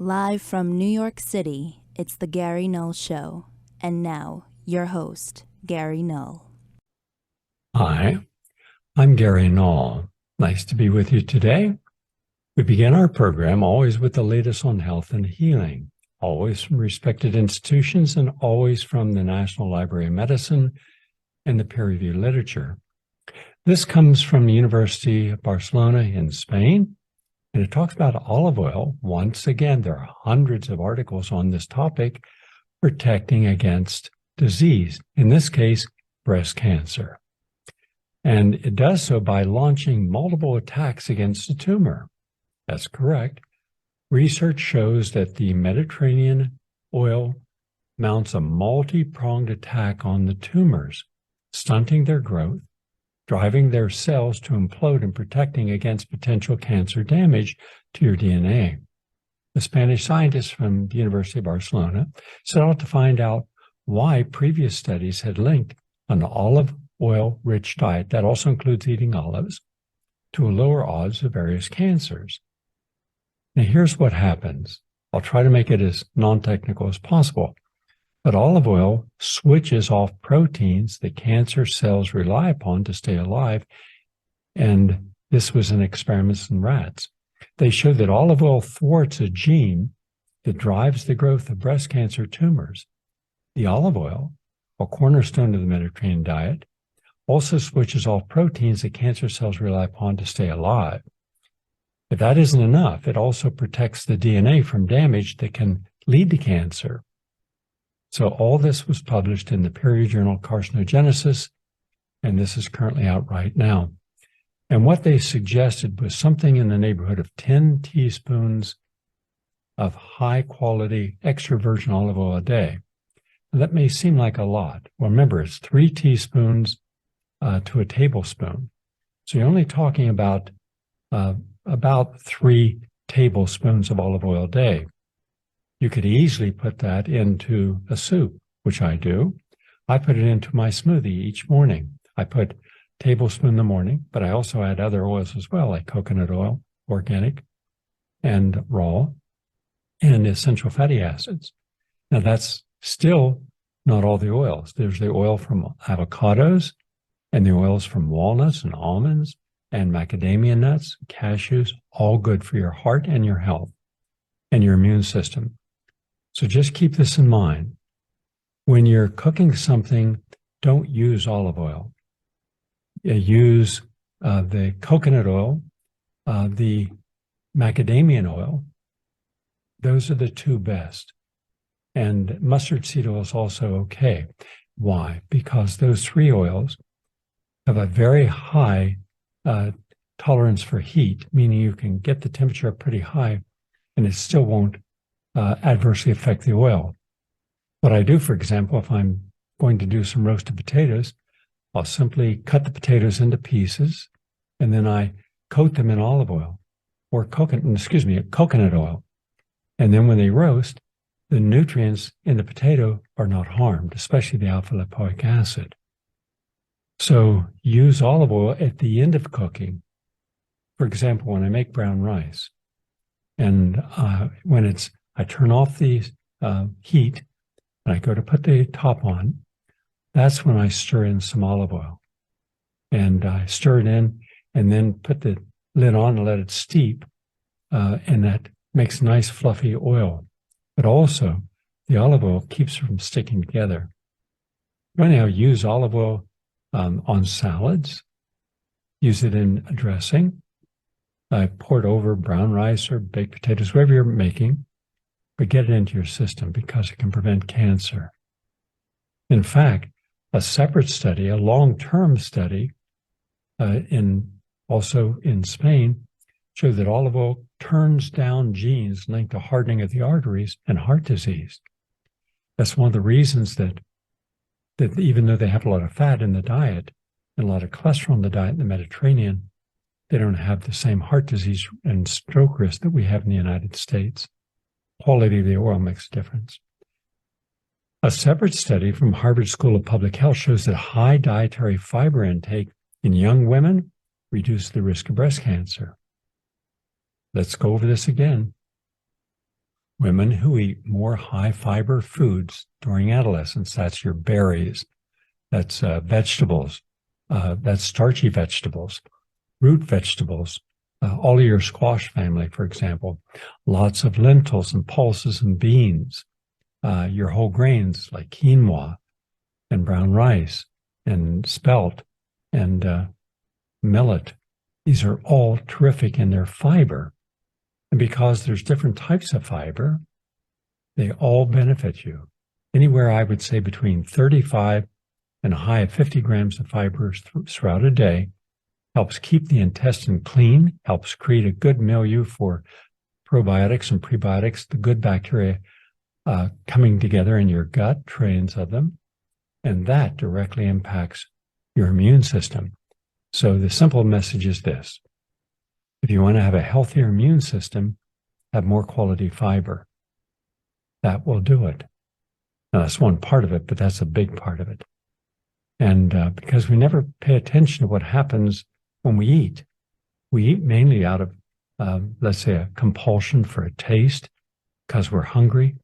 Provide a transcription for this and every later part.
Live from New York City, it's the Gary Null Show. And now, your host, Gary Null. Hi, I'm Gary Null. Nice to be with you today. We begin our program always with the latest on health and healing, always from respected institutions and always from the National Library of Medicine and the peer-reviewed literature. This comes from the University of Barcelona in Spain, and it talks about olive oil. Once again, there are hundreds of articles on this topic protecting against disease, in this case, breast cancer. And it does so by launching multiple attacks against the tumor. That's correct. Research shows that the Mediterranean oil mounts a multi-pronged attack on the tumors, stunting their growth, driving their cells to implode and protecting against potential cancer damage to your DNA. The Spanish scientists from the University of Barcelona set out to find out why previous studies had linked an olive oil-rich diet, that also includes eating olives, to a lower odds of various cancers. Now, here's what happens. I'll try to make it as non-technical as possible. But olive oil switches off proteins that cancer cells rely upon to stay alive, and this was in experiments in rats. They showed that olive oil thwarts a gene that drives the growth of breast cancer tumors. The olive oil, a cornerstone of the Mediterranean diet, also switches off proteins that cancer cells rely upon to stay alive. If that isn't enough, it also protects the DNA from damage that can lead to cancer. So all this was published in the peer-reviewed journal Carcinogenesis, and this is currently out right now. And what they suggested was something in the neighborhood of 10 teaspoons of high-quality extra virgin olive oil a day. And that may seem like a lot. Well, remember, it's 3 teaspoons to a tablespoon. So you're only talking about 3 tablespoons of olive oil a day. You could easily put that into a soup, which I do. I put it into my smoothie each morning. I put a tablespoon in the morning, but I also add other oils as well, like coconut oil, organic and raw, and essential fatty acids. Now, that's still not all the oils. There's the oil from avocados, and the oils from walnuts and almonds and macadamia nuts, cashews, all good for your heart and your health and your immune system. So just keep this in mind. When you're cooking something, don't use olive oil. Use the coconut oil, the macadamia oil. Those are the 2 best. And mustard seed oil is also okay. Why? Because those 3 oils have a very high tolerance for heat, meaning you can get the temperature up pretty high and it still won't adversely affect the oil. What I do, for example, if I'm going to do some roasted potatoes, I'll simply cut the potatoes into pieces and then I coat them in olive oil or coconut oil. And then when they roast, the nutrients in the potato are not harmed, especially the alpha lipoic acid. So use olive oil at the end of cooking. For example, when I make brown rice, and I turn off the heat, and I go to put the top on, that's when I stir in some olive oil. And I stir it in, and then put the lid on and let it steep, and that makes nice fluffy oil. But also, the olive oil keeps it from sticking together. Anyhow, use olive oil on salads, use it in a dressing, pour it over brown rice or baked potatoes, whatever you're making, but get it into your system because it can prevent cancer. In fact, a separate study, a long-term study also in Spain, showed that olive oil turns down genes linked to hardening of the arteries and heart disease. That's one of the reasons that even though they have a lot of fat in the diet and a lot of cholesterol in the diet in the Mediterranean, they don't have the same heart disease and stroke risk that we have in the United States. Quality of the oil makes a difference. A separate study from Harvard School of Public Health shows that high dietary fiber intake in young women reduces the risk of breast cancer. Let's go over this again. women who eat more high fiber foods during adolescence. That's your berries, that's vegetables, that's starchy vegetables, root vegetables, all of your squash family, for example, lots of lentils and pulses and beans, your whole grains like quinoa and brown rice and spelt and millet. These are all terrific in their fiber. And because there's different types of fiber, they all benefit you. Anywhere, I would say, between 35 and a high of 50 grams of fiber throughout a day helps keep the intestine clean, helps create a good milieu for probiotics and prebiotics, the good bacteria coming together in your gut, trillions of them, and that directly impacts your immune system. So the simple message is this: if you want to have a healthier immune system, have more quality fiber. That will do it. Now, that's one part of it, but that's a big part of it. And because we never pay attention to what happens when we eat mainly out of, let's say, a compulsion for a taste because we're hungry,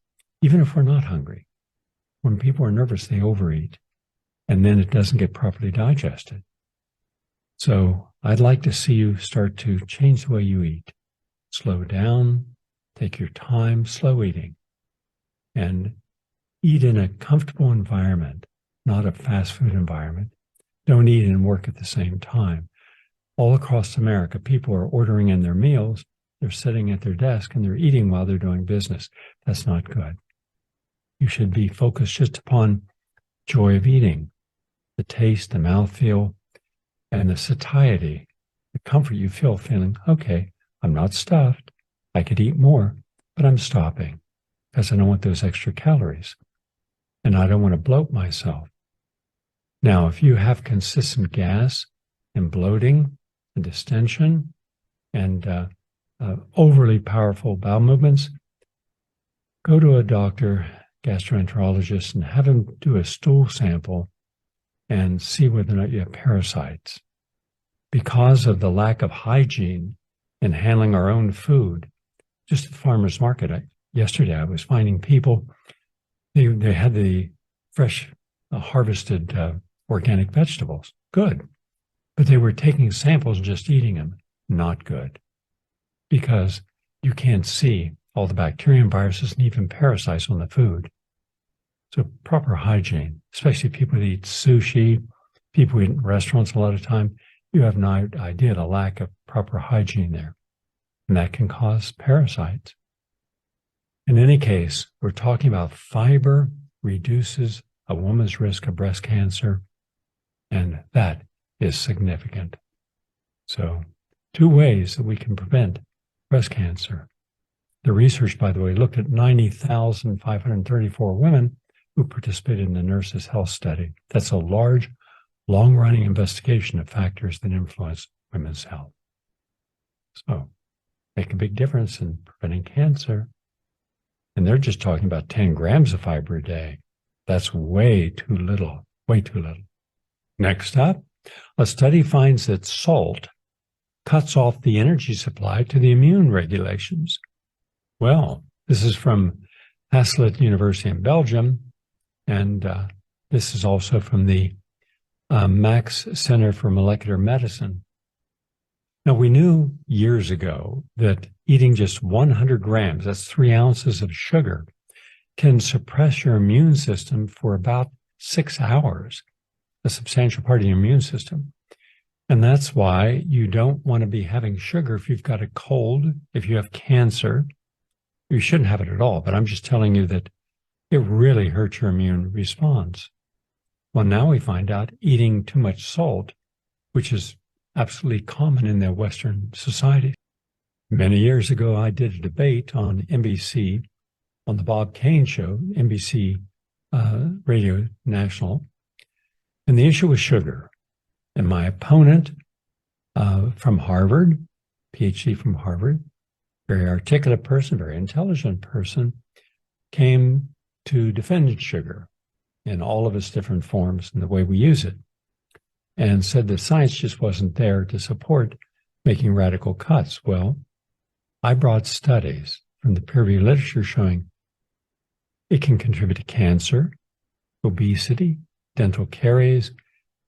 even if we're not hungry. When people are nervous, they overeat, and then it doesn't get properly digested. So I'd like to see you start to change the way you eat. Slow down, take your time, slow eating, and eat in a comfortable environment, not a fast food environment. Don't eat and work at the same time. All across America, people are ordering in their meals, they're sitting at their desk, and they're eating while they're doing business. That's not good. You should be focused just upon joy of eating, the taste, the mouthfeel, and the satiety, the comfort you feel feeling, okay, I'm not stuffed. I could eat more, but I'm stopping because I don't want those extra calories. And I don't want to bloat myself. Now, if you have consistent gas and bloating and distension and overly powerful bowel movements, go to a doctor, gastroenterologist, and have him do a stool sample and see whether or not you have parasites. Because of the lack of hygiene in handling our own food, just at the farmer's market, yesterday I was finding people, they had the fresh harvested organic vegetables. Good. But they were taking samples and just eating them. Not good. Because you can't see all the bacteria and viruses and even parasites on the food. So proper hygiene, especially people that eat sushi, people who eat in restaurants a lot of time, you have no idea the lack of proper hygiene there. And that can cause parasites. In any case, we're talking about fiber reduces a woman's risk of breast cancer, and that is significant. So 2 ways that we can prevent breast cancer. The research, by the way, looked at 90,534 women who participated in the Nurses' Health Study. That's a large, long-running investigation of factors that influence women's health. So, make a big difference in preventing cancer. And they're just talking about 10 grams of fiber a day. That's way too little, way too little. Next up, a study finds that salt cuts off the energy supply to the immune regulations. Well, this is from Hasselt University in Belgium, and this is also from the Max Center for Molecular Medicine. Now, we knew years ago that eating just 100 grams, that's 3 ounces of sugar, can suppress your immune system for about 6 hours, a substantial part of your immune system. And that's why you don't want to be having sugar if you've got a cold, if you have cancer. You shouldn't have it at all, but I'm just telling you that it really hurts your immune response. Well, now we find out eating too much salt, which is absolutely common in the Western society. Many years ago, I did a debate on NBC, on the Bob Kane show, NBC Radio National, and the issue was sugar. And my opponent from Harvard, PhD from Harvard, very articulate person, very intelligent person, came to defend sugar in all of its different forms and the way we use it, and said the science just wasn't there to support making radical cuts. Well, I brought studies from the peer-reviewed literature showing it can contribute to cancer, obesity, dental caries,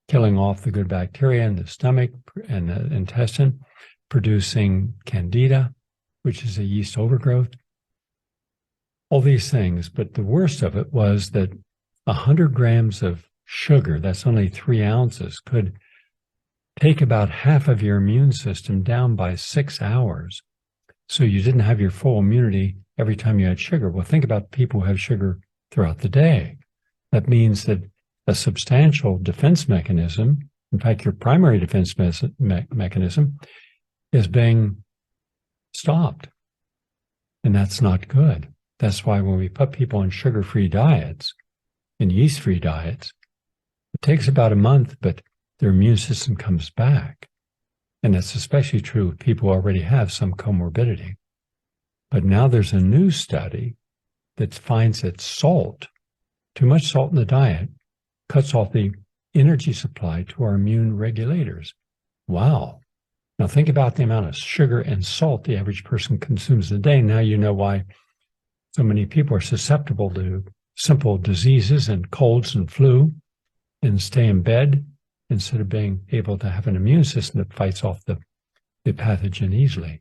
killing off the good bacteria in the stomach and the intestine, producing candida, which is a yeast overgrowth. All these things, but the worst of it was that 100 grams of sugar, that's only 3 ounces, could take about half of your immune system down by 6 hours. So you didn't have your full immunity every time you had sugar. Well, think about people who have sugar throughout the day. That means that a substantial defense mechanism, in fact, your primary defense mechanism, is being stopped. And that's not good. That's why when we put people on sugar-free diets and yeast-free diets, it takes about a month, but their immune system comes back. And that's especially true if people already have some comorbidity. But now there's a new study that finds that salt, too much salt in the diet, cuts off the energy supply to our immune regulators. Wow. Now think about the amount of sugar and salt the average person consumes a day. Now you know why so many people are susceptible to simple diseases and colds and flu and stay in bed instead of being able to have an immune system that fights off the pathogen easily.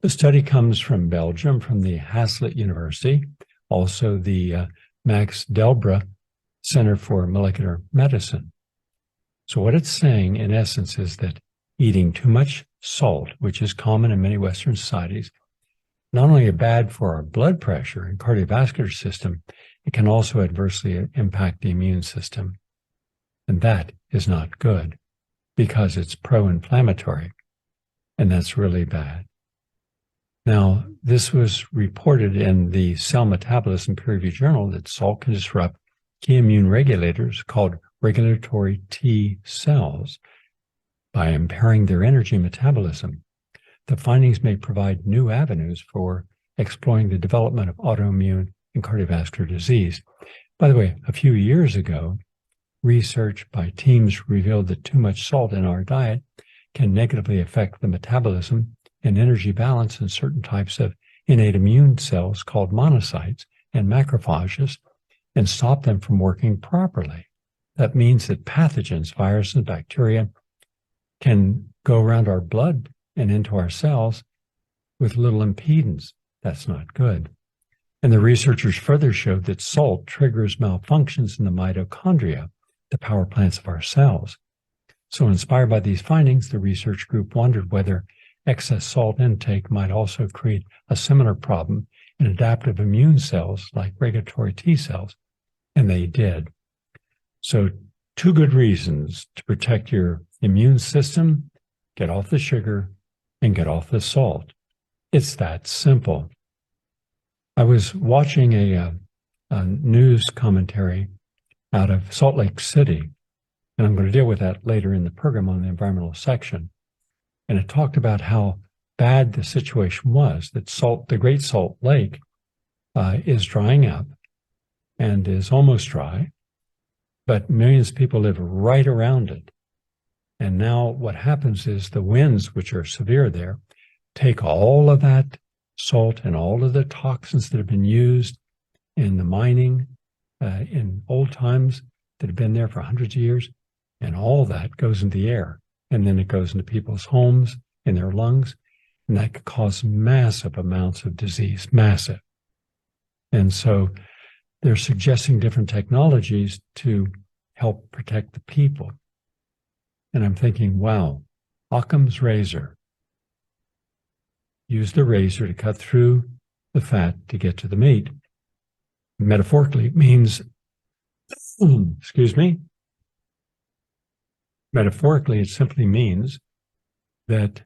The study comes from Belgium, from the Hasselt University, also the Max Delbruck Center for Molecular Medicine. So what it's saying, in essence, is that eating too much salt, which is common in many Western societies, not only are bad for our blood pressure and cardiovascular system, it can also adversely impact the immune system. And that is not good because it's pro-inflammatory, and that's really bad. Now, this was reported in the Cell Metabolism peer-reviewed journal that salt can disrupt key immune regulators called regulatory T cells by impairing their energy metabolism. The findings may provide new avenues for exploring the development of autoimmune and cardiovascular disease. By the way, a few years ago, research by teams revealed that too much salt in our diet can negatively affect the metabolism and energy balance in certain types of innate immune cells called monocytes and macrophages and stop them from working properly. That means that pathogens, viruses, and bacteria can go around our blood and into our cells with little impedance. That's not good. And the researchers further showed that salt triggers malfunctions in the mitochondria, the power plants of our cells. So inspired by these findings, the research group wondered whether excess salt intake might also create a similar problem in adaptive immune cells like regulatory T cells, and they did. So 2 good reasons to protect your immune system: get off the sugar and get off the salt. It's that simple. I was watching a news commentary out of Salt Lake City, and I'm going to deal with that later in the program on the environmental section. And it talked about how bad the situation was, that the Great Salt Lake is drying up and is almost dry, but millions of people live right around it. And now what happens is the winds, which are severe there, take all of that salt and all of the toxins that have been used in the mining in old times that have been there for hundreds of years, and all that goes into the air. And then it goes into people's homes, in their lungs, and that could cause massive amounts of disease, massive. And so they're suggesting different technologies to help protect the people. And I'm thinking, wow, Occam's razor. Use the razor to cut through the fat to get to the meat. Metaphorically, it means, metaphorically, it simply means that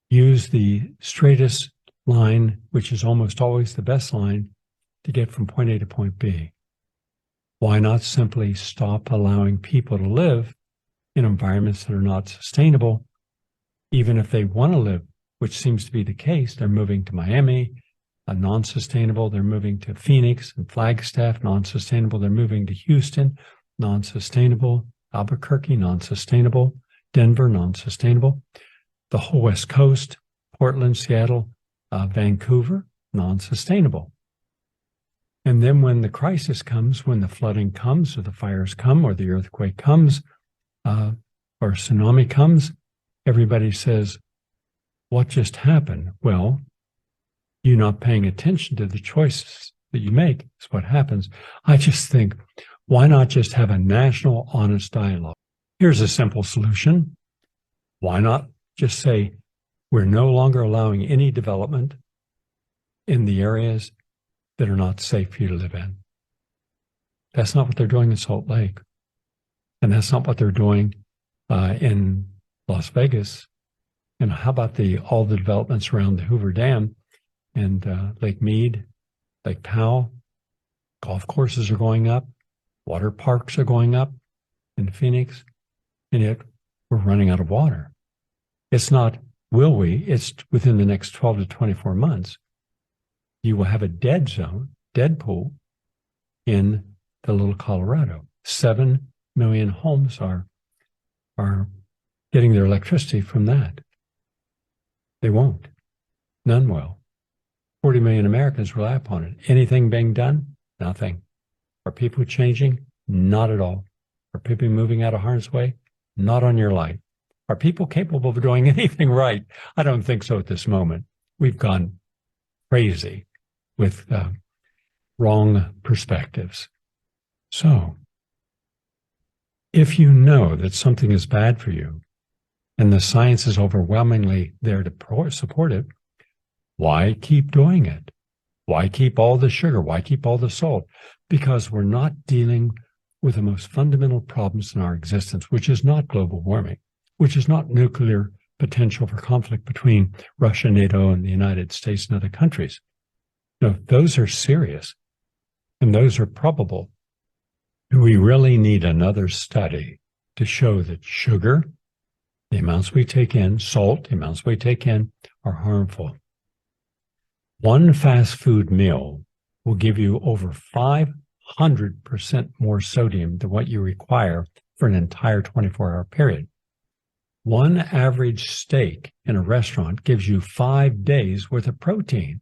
use the straightest line, which is almost always the best line, to get from point A to point B. Why not simply stop allowing people to live in environments that are not sustainable, even if they want to live, which seems to be the case? They're moving to Miami, non-sustainable. They're moving to Phoenix and Flagstaff, non-sustainable. They're moving to Houston, non-sustainable. Albuquerque, non-sustainable. Denver, non-sustainable. The whole West Coast, Portland, Seattle, Vancouver, non-sustainable. And then when the crisis comes, when the flooding comes, or the fires come, or the earthquake comes, or tsunami comes, everybody says, what just happened? Well, you're not paying attention to the choices that you make is what happens. I just think, why not just have a national honest dialogue? Here's a simple solution. Why not just say, we're no longer allowing any development in the areas that are not safe for you to live in? That's not what they're doing in Salt Lake. And that's not what they're doing in Las Vegas. And how about all the developments around the Hoover Dam and Lake Mead, Lake Powell? Golf courses are going up. Water parks are going up in Phoenix. And yet we're running out of water. It's not, will we? It's within the next 12 to 24 months. You will have a dead zone, dead pool in the little Colorado. 7 million homes are getting their electricity from that. They won't. None will. 40 million Americans rely upon it. Anything being done? Nothing. Are people changing? Not at all. Are people moving out of harm's way? Not on your life. Are people capable of doing anything right? I don't think so at this moment. We've gone crazy with wrong perspectives. So, if you know that something is bad for you, and the science is overwhelmingly there to support it, why keep doing it? Why keep all the sugar? Why keep all the salt? Because we're not dealing with the most fundamental problems in our existence, which is not global warming, which is not nuclear potential for conflict between Russia, NATO, and the United States and other countries. No, those are serious, and those are probable. Do we really need another study to show that sugar, the amounts we take in, salt, the amounts we take in, are harmful? One fast food meal will give you over 500% more sodium than what you require for an entire 24-hour period. One average steak in a restaurant gives you 5 days worth of protein.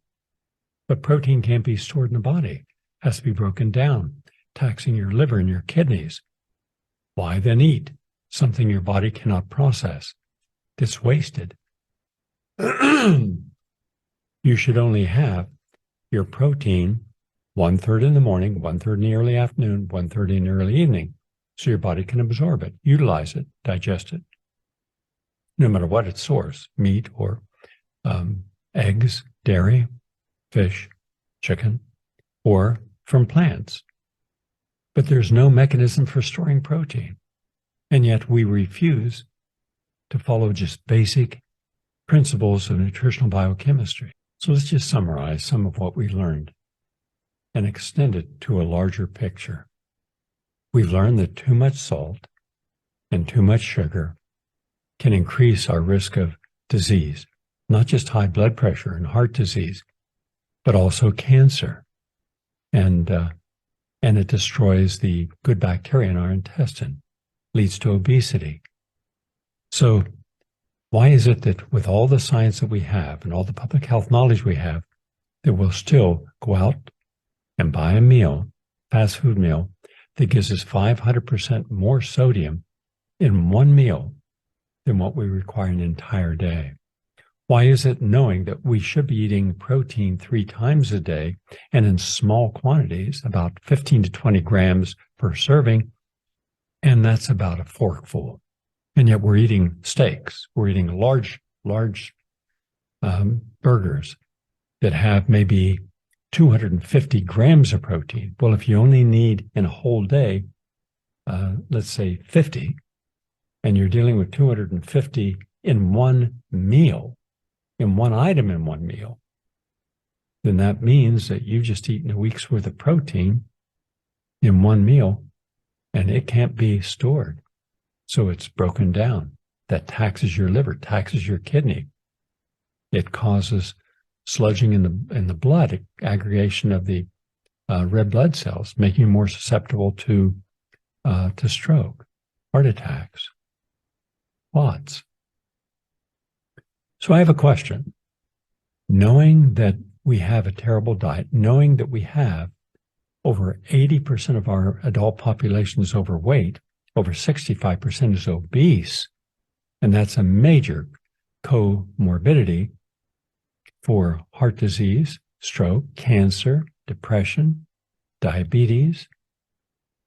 But protein can't be stored in the body. It has to be broken down, taxing your liver and your kidneys. Why then eat something your body cannot process? It's wasted. You should only have your protein 1/3 in the morning, 1/3 in the early afternoon, 1/3 in the early evening, so your body can absorb it, utilize it, digest it, no matter what its source, meat or eggs, dairy, fish, chicken, or from plants. But there's no mechanism for storing protein. And yet we refuse to follow just basic principles of nutritional biochemistry. So let's just summarize some of what we learned and extend it to a larger picture. We've learned that too much salt and too much sugar can increase our risk of disease, not just high blood pressure and heart disease, but also cancer. And it destroys the good bacteria in our intestine, leads to obesity. So why is it that with all the science that we have and all the public health knowledge we have, that we'll still go out and buy a meal, fast food meal, that gives us 500% more sodium in one meal than what we require an entire day? Why is it, knowing that we should be eating protein 3 times a day and in small quantities, about 15 to 20 grams per serving, and that's about a forkful, and yet we're eating steaks, we're eating large burgers that have maybe 250 grams of protein? Well, if you only need in a whole day, let's say 50, and you're dealing with 250 in one meal, in one item in one meal, then that means that you've just eaten a week's worth of protein in one meal, and it can't be stored. So it's broken down. That taxes your liver, taxes your kidney. It causes sludging in the blood, aggregation of the red blood cells, making you more susceptible to stroke, heart attacks, clots. So I have a question. knowing that we have a terrible diet, knowing that we have over 80% of our adult population is overweight, over 65% is obese, and that's a major comorbidity for heart disease, stroke, cancer, depression, diabetes,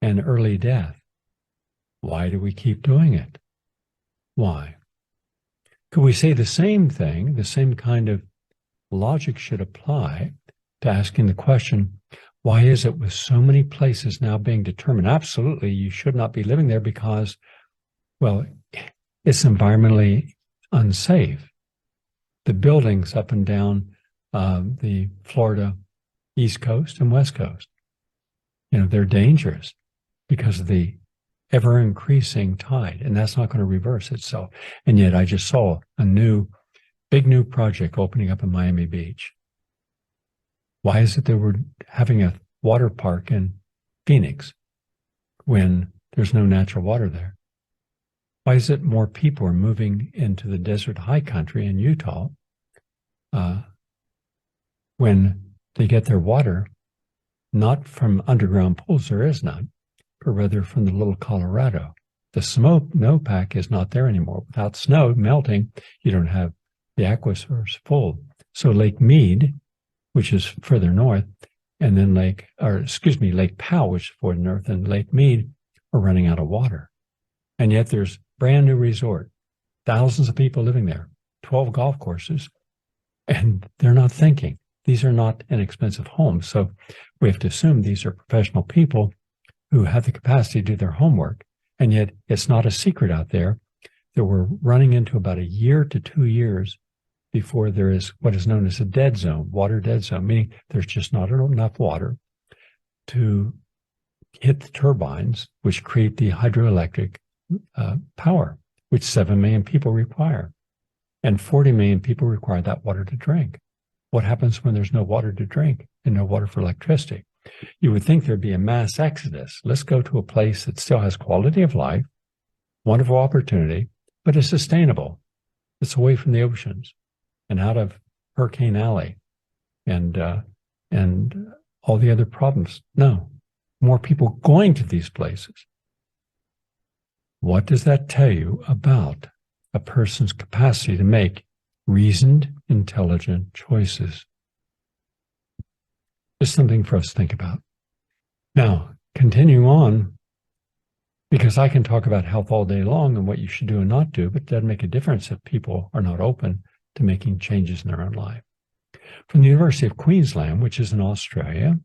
and early death. Why do we keep doing it? Why? Could we say the same thing, the same kind of logic should apply to asking the question, why is it with so many places now being determined, absolutely, you should not be living there because, well, it's environmentally unsafe. The buildings up and down the Florida East Coast and West Coast, they're dangerous because of the ever-increasing tide, and that's not going to reverse itself. And yet I just saw a big new project opening up in Miami Beach. Why is it that we're having a water park in Phoenix when there's no natural water there? Why is it more people are moving into the desert high country in Utah when they get their water not from underground pools, there is none, but rather from the little Colorado? The snowpack is not there anymore. Without snow melting, you don't have the aquifers full. So Lake Mead, which is further north, and then Lake Powell, which is further north, and Lake Mead are running out of water. And yet there's brand new resort, thousands of people living there, 12 golf courses, and they're not thinking. These are not inexpensive homes. So we have to assume these are professional people who have the capacity to do their homework. And yet it's not a secret out there that we're running into about a year to 2 years before there is what is known as a dead zone, water dead zone, meaning there's just not enough water to hit the turbines, which create the hydroelectric power, which 7 million people require. And 40 million people require that water to drink. What happens when there's no water to drink and no water for electricity? You would think there'd be a mass exodus. Let's go to a place that still has quality of life, wonderful opportunity, but is sustainable. It's away from the oceans and out of Hurricane Alley and all the other problems. No, more people going to these places. What does that tell you about a person's capacity to make reasoned, intelligent choices? Just something for us to think about. Now, continuing on, because I can talk about health all day long and what you should do and not do, but it doesn't make a difference if people are not open to making changes in their own life. From the University of Queensland, which is in Australia,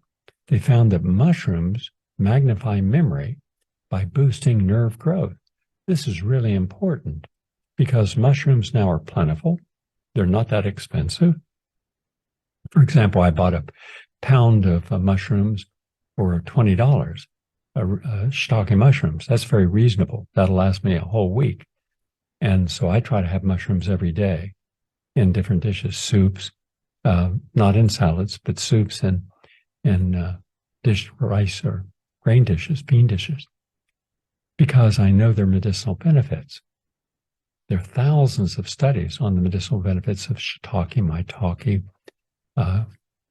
they found that mushrooms magnify memory by boosting nerve growth. This is really important because mushrooms now are plentiful. They're not that expensive. For example, I bought a pound of mushrooms for $20, shiitake mushrooms. That's very reasonable. That'll last me a whole week. And so I try to have mushrooms every day in different dishes, soups, not in salads, but soups and rice or grain dishes, bean dishes, because I know their medicinal benefits. There are thousands of studies on the medicinal benefits of shiitake, maitake,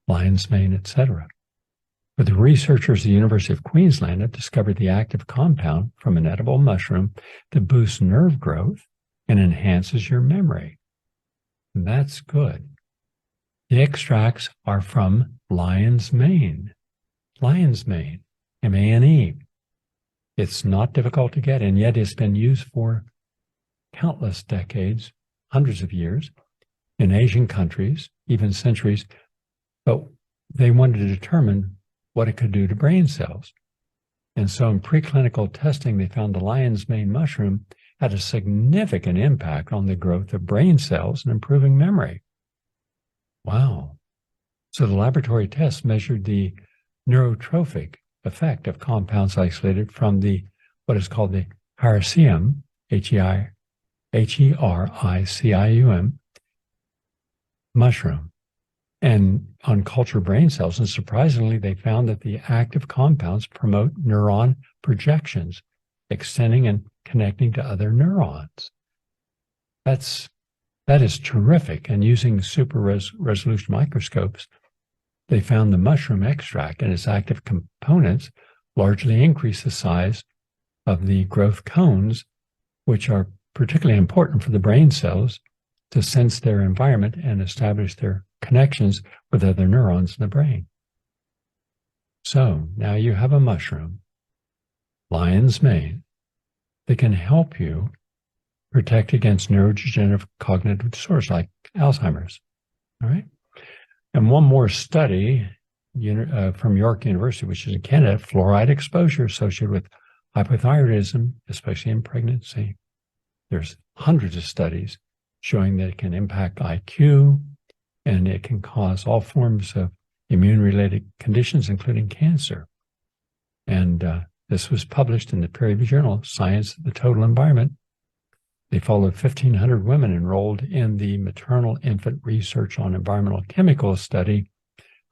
lion's mane, etc. But the researchers at the University of Queensland have discovered the active compound from an edible mushroom that boosts nerve growth and enhances your memory. And that's good. The extracts are from lion's mane. Lion's mane, M-A-N-E. It's not difficult to get, and yet it's been used for countless decades, hundreds of years, in Asian countries, even centuries. But they wanted to determine what it could do to brain cells. And so in preclinical testing, they found the lion's mane mushroom had a significant impact on the growth of brain cells and improving memory. Wow. So the laboratory tests measured the neurotrophic effect of compounds isolated from what is called the Hericium, Hericium mushroom, and on cultured brain cells. And surprisingly, they found that the active compounds promote neuron projections, extending and connecting to other neurons. That's That is terrific. And using super resolution microscopes, they found the mushroom extract and its active components largely increase the size of the growth cones, which are particularly important for the brain cells to sense their environment and establish their connections with other neurons in the brain. So now you have a mushroom, lion's mane, that can help you protect against neurodegenerative cognitive disorders like Alzheimer's. All right. And one more study from York University, which is in Canada, fluoride exposure associated with hypothyroidism, especially in pregnancy. There's hundreds of studies showing that it can impact IQ and it can cause all forms of immune-related conditions, including cancer. And this was published in the peer-reviewed journal, Science of the Total Environment. They followed 1,500 women enrolled in the Maternal Infant Research on Environmental Chemicals study,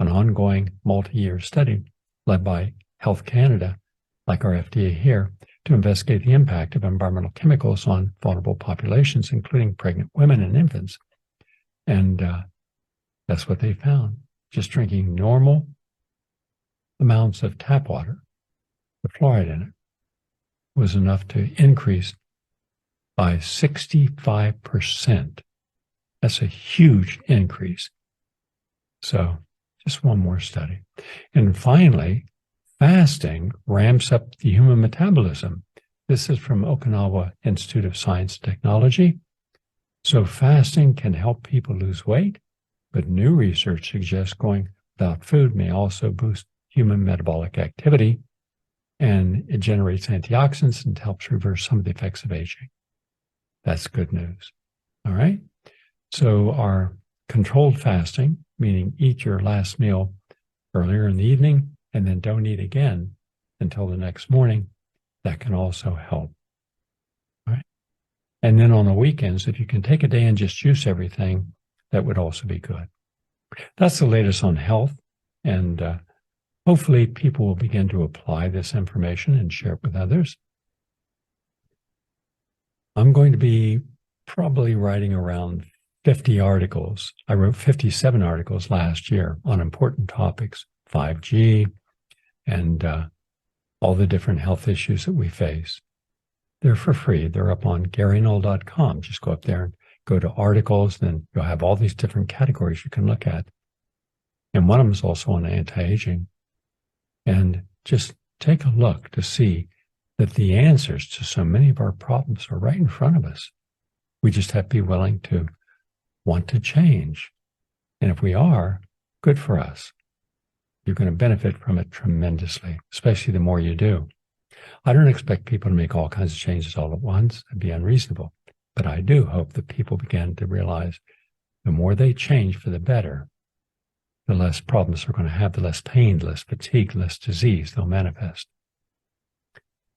an ongoing multi-year study led by Health Canada, like our FDA here, to investigate the impact of environmental chemicals on vulnerable populations, including pregnant women and infants. And that's what they found. Just drinking normal amounts of tap water, the fluoride in it, was enough to increase by 65%. That's a huge increase. So just one more study. And finally, fasting ramps up the human metabolism. This is from Okinawa Institute of Science and Technology. So fasting can help people lose weight, but new research suggests going without food may also boost human metabolic activity, and it generates antioxidants and helps reverse some of the effects of aging. That's good news. All right. So our controlled fasting, meaning eat your last meal earlier in the evening and then don't eat again until the next morning, that can also help. All right. And then on the weekends, if you can take a day and just juice everything, that would also be good. That's the latest on health. And hopefully people will begin to apply this information and share it with others. I'm going to be probably writing around 50 articles. I wrote 57 articles last year on important topics, 5G, and all the different health issues that we face. They're for free. They're up on GaryNull.com. Just go up there and go to articles, then you'll have all these different categories you can look at. And one of them is also on anti-aging. And just take a look to see that the answers to so many of our problems are right in front of us. We just have to be willing to want to change. And if we are, good for us. You're going to benefit from it tremendously, especially the more you do. I don't expect people to make all kinds of changes all at once. That'd be unreasonable. But I do hope that people begin to realize the more they change for the better, the less problems they're going to have, the less pain, the less fatigue, the less disease they'll manifest.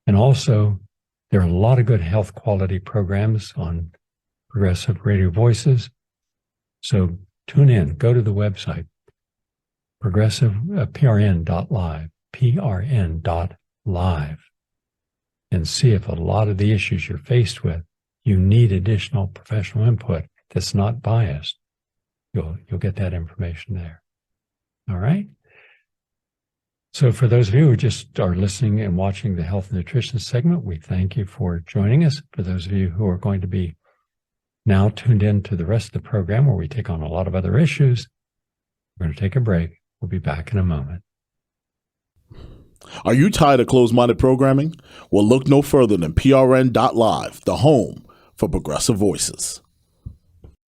And also, there are a lot of good health quality programs on Progressive Radio Voices. So tune in, go to the website, PRN.Live, PRN.Live, and see if a lot of the issues you're faced with, you need additional professional input that's not biased. You'll get that information there. All right? So for those of you who just are listening and watching the Health and Nutrition segment, we thank you for joining us. For those of you who are going to be now tuned in to the rest of the program where we take on a lot of other issues, we're going to take a break. We'll be back in a moment. Are you tired of closed-minded programming? Well, look no further than PRN.Live, the home for progressive voices.